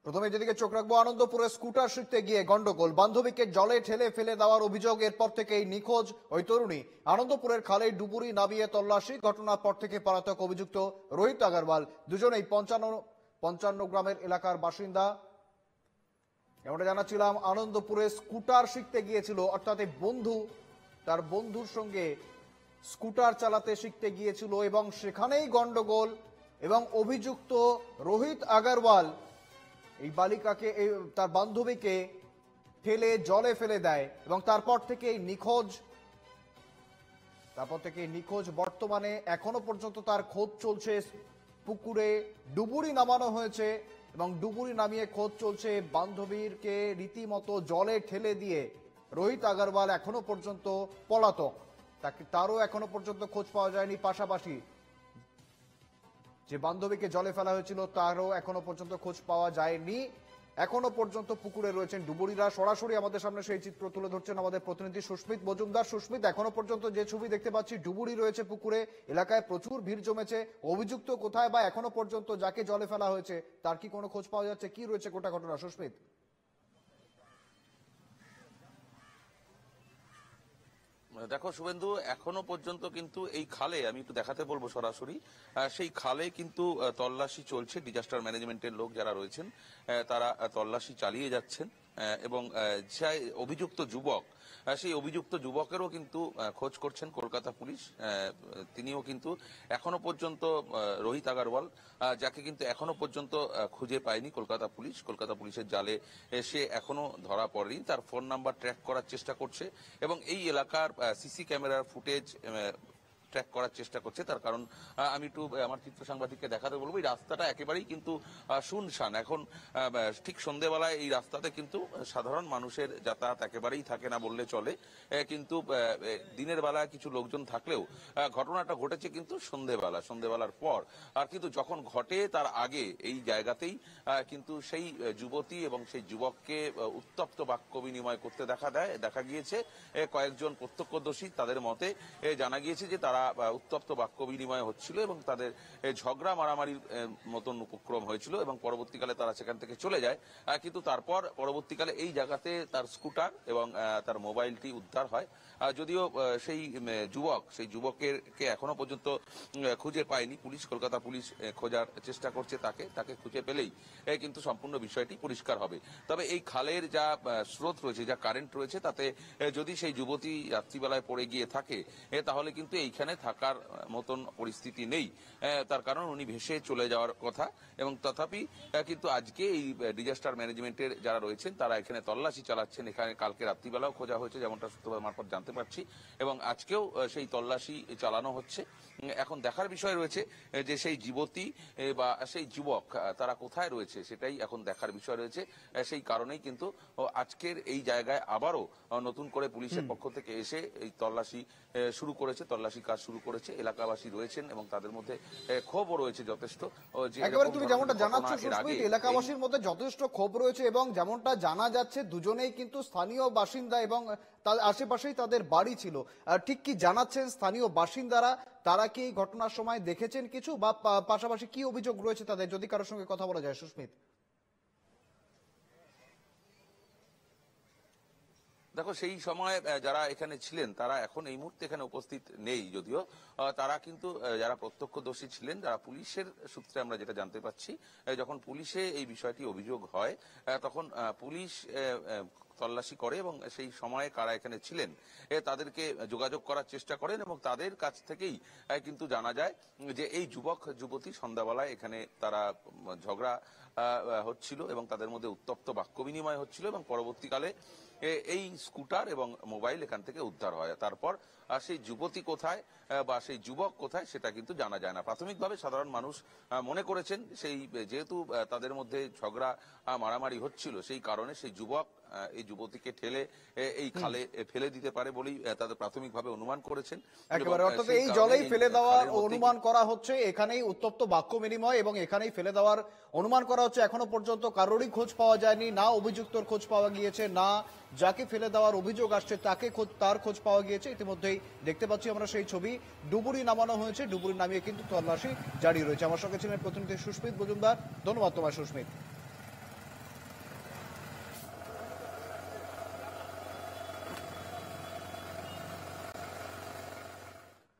প্রথমে যেদিকে চোখ রাখবো, আনন্দপুরে স্কুটার শিখতে গিয়ে গন্ডগোল, বান্ধবীকে জলে ঠেলে ফেলে দেওয়ার অভিযোগ। এরপর থেকেই নিখোঁজ ওই তরুণী। আনন্দপুরের খালে ডুবুরি নামিয়ে তল্লাশি। ঘটনার পর থেকে পলাতক অভিযুক্ত রোহিত আগরওয়াল। দুজনেই 55 গ্রামের এলাকার বাসিন্দা। এমনটা জানাচ্ছিলাম, আনন্দপুরে স্কুটার শিখতে গিয়েছিল, অর্থাৎ এই বন্ধু তার বন্ধুর সঙ্গে স্কুটার চালাতে শিখতে গিয়েছিল এবং সেখানেই গন্ডগোল। এবং অভিযুক্ত রোহিত আগরওয়াল এই বালিকাকে, তার বান্ধবীকে ঠেলে জলে ফেলে দেয় এবং তারপর থেকেই নিখোঁজ। বর্তমানে এখনো পর্যন্ত তার খোঁজ চলছে। পুকুরে ডুবুরি নামানো হয়েছে এবং ডুবুরি নামিয়ে খোঁজ চলছে। বান্ধবীকে রীতিমতো জলে ঠেলে দিয়ে রোহিত আগরওয়াল এখনো পর্যন্ত পলাতক। তারও এখনো পর্যন্ত খোঁজ পাওয়া যায়নি। পাশাপাশি যে বান্ধবীকে জলে ফেলা হয়েছিল তারও এখনো পর্যন্ত খোঁজ পাওয়া যায়নি। এখনো পর্যন্ত পুকুরে রয়েছেন ডুবুরিরা। সরাসরি আমাদের সামনে সেই চিত্র তুলে ধরছেন আমাদের প্রতিনিধি সুস্মিত মজুমদার। সুস্মিত, এখনো পর্যন্ত যে ছবি দেখতে পাচ্ছি, ডুবুরি রয়েছে পুকুরে, এলাকায় প্রচুর ভিড় জমেছে। অভিযুক্ত কোথায় বা এখনো পর্যন্ত যাকে জলে ফেলা হয়েছে তার কি কোনো খোঁজ পাওয়া যাচ্ছে? কি রয়েছে গোটা ঘটনা, সুস্মিত? দেখো শুভেন্দু, এখনো পর্যন্ত কিন্তু এই খালে, আমি একটু দেখাতে বলবো সরাসরি, সেই খালে কিন্তু তল্লাশি চলছে। ডিজাস্টার ম্যানেজমেন্টের লোক যারা রয়েছেন তারা তল্লাশি চালিয়ে যাচ্ছেন এবং যে অভিযুক্ত যুবক, সেই অভিযুক্ত যুবকেরও কিন্তু খোঁজ করছেন কলকাতা পুলিশ। তিনিও কিন্তু এখনো পর্যন্ত, রোহিত আগরওয়াল, যাকে কিন্তু এখনো পর্যন্ত খুঁজে পায়নি কলকাতা পুলিশ। কলকাতা পুলিশের জালে সে এখনো ধরা পড়েনি। তার ফোন নাম্বার ট্র্যাক করার চেষ্টা করছে এবং এই এলাকার সিসি ক্যামেরার ফুটেজ ট্র্যাক করার চেষ্টা করছে। তার কারণ আমি একটু আমার চিত্র সাংবাদিককে দেখাতে বলবো, এই রাস্তাটা একেবারেই কিন্তু শুনশান। এখন ঠিক সন্ধ্যেবেলায় এই রাস্তাতে কিন্তু সাধারণ মানুষের যাতায়াত একেবারেই থাকে না বললে চলে। কিন্তু দিনের বেলায় কিছু লোকজন থাকলেও ঘটনাটা ঘটেছে কিন্তু সন্ধ্যেবেলার পর। আর কিন্তু যখন ঘটে তার আগে এই জায়গাতেই কিন্তু সেই যুবতী এবং সেই যুবককে উত্তপ্ত বাক্য বিনিময় করতে দেখা গিয়েছে কয়েকজন প্রত্যক্ষদর্শী। তাদের মতে জানা গিয়েছে যে তারা উত্তপ্ত বাক্য বিনিময় হচ্ছিল এবং তাদের ঝগড়া মারামারির মতন উপক্রম হয়েছিল এবং পরবর্তীকালে তারা সেখান থেকে চলে যায়। কিন্তু তারপর পরবর্তীকালে এই জায়গাতে তার স্কুটার এবং তার মোবাইলটি উদ্ধার হয়। যদিও সেই যুবককে এখনো পর্যন্ত খুঁজে পায়নি পুলিশ। কলকাতা পুলিশ খোঁজার চেষ্টা করছে তাকে খুঁজে পেলেই কিন্তু সম্পূর্ণ বিষয়টি পরিষ্কার হবে। তবে এই খালের যা স্রোত রয়েছে, যা কারেন্ট রয়েছে, তাতে যদি সেই যুবতী রাত্রিবেলায় পড়ে গিয়ে থাকে তাহলে কিন্তু এইখানে থাকার মতন পরিস্থিতি নেই। তার কারণ উনি ভেসে চলে যাওয়ার কথা। এবং তথাপি কিন্তু আজকে এই ডিজাস্টার ম্যানেজমেন্টের যারা রয়েছেন তারা এখানে তল্লাশি চালাচ্ছেন। এখানে কালকে রাত্রিবেলাও খোঁজা হয়েছে, যেমনটা সূত্র মারফত জানতে পারছি, এবং আজকেও সেই তল্লাশি চালানো হচ্ছে। এখন দেখার বিষয় রয়েছে যে সেই যুবতী বা সেই যুবক তারা কোথায় রয়েছে, সেটাই এখন দেখার বিষয় রয়েছে। সেই কারণেই কিন্তু আজকের এই জায়গায় আবারও নতুন করে পুলিশের পক্ষ থেকে এসে এই তল্লাশি কাজ শুরু করেছে। এলাকাবাসী রয়েছেন এবং তাদের মধ্যে ক্ষোভও রয়েছে যথেষ্ট। একেবারে তুমি যেমনটা জানাচ্ছ সুস্মিত, এলাকাবাসীর মধ্যে যথেষ্ট ক্ষোভ রয়েছে এবং যেমনটা জানা যাচ্ছে দুজনেই কিন্তু স্থানীয় বাসিন্দা এবং তার আশেপাশেই তাদের বাড়ি ছিল। ঠিক কি জানাচ্ছেন স্থানীয় বাসিন্দারা? তারা কি এই ঘটনার সময় দেখেছেন কিছু, বা পাশাপাশি কি অভিযোগ রয়েছে তাদের, যদি কারোর সঙ্গে কথা বলা যায় সুস্মিত? দেখো, সেই সময় যারা এখানে ছিলেন তারা এখন এই মুহূর্তে এখানে উপস্থিত নেই। যদিও তারা কিন্তু যারা প্রত্যক্ষদর্শী ছিলেন, যারা পুলিশের সূত্রে আমরা যেটা জানতে পারছি, যখন পুলিশে এই বিষয়টি অভিযোগ হয় তখন পুলিশ তল্লাশি করে এবং সেই সময়ে কারা এখানে ছিলেন তাদেরকে যোগাযোগ করার চেষ্টা করেন এবং তাদের কাছ থেকেই কিন্তু জানা যায় যে এই যুবতী সন্ধ্যাবেলায় এখানে তারা ঝগড়া হচ্ছিল এবং তাদের মধ্যে উত্তপ্ত বাক্য বিনিময় হচ্ছিল এবং পরবর্তীকালে এই স্কুটার এবং মোবাইল এখান থেকে উদ্ধার হয়। তারপর সেই যুবতী কোথায় বা সেই যুবক কোথায় সেটা কিন্তু জানা যায় না। প্রাথমিকভাবে সাধারণ মানুষ মনে করেছেন সেই যেহেতু তাদের মধ্যে ঝগড়া মারামারি হচ্ছিল, সেই কারণে সেই যুবক এই যুবতীকে ঠেলে এই খালে ফেলে দিতে পারে বলেই তাদের প্রাথমিকভাবে অনুমান করেছেন। একেবারে, অর্থাৎ এই জলেই ফেলে দেওয়ার অনুমান করা হচ্ছে, এখানেই উত্তপ্ত বাক্য বিনিময় এবং এখানেই ফেলে দেওয়ার অনুমান করা হচ্ছে। এখনো পর্যন্ত কারোরই খোঁজ পাওয়া যায়নি, না অভিযুক্তর খোঁজ পাওয়া গিয়েছে, না যাকে ফেলে দেওয়ার অভিযোগ আসছে তার খোঁজ পাওয়া গিয়েছে। ইতিমধ্যেই দেখতে পাচ্ছি আমরা সেই ছবি, ডুবুরি নামানো হয়েছে, ডুবুরি নামিয়ে কিন্তু তল্লাশি জারি রয়েছে। আমার সঙ্গে ছিলেন প্রতিনিধি সুস্মিত মজুমদার। ধন্যবাদ তোমায় সুস্মিত।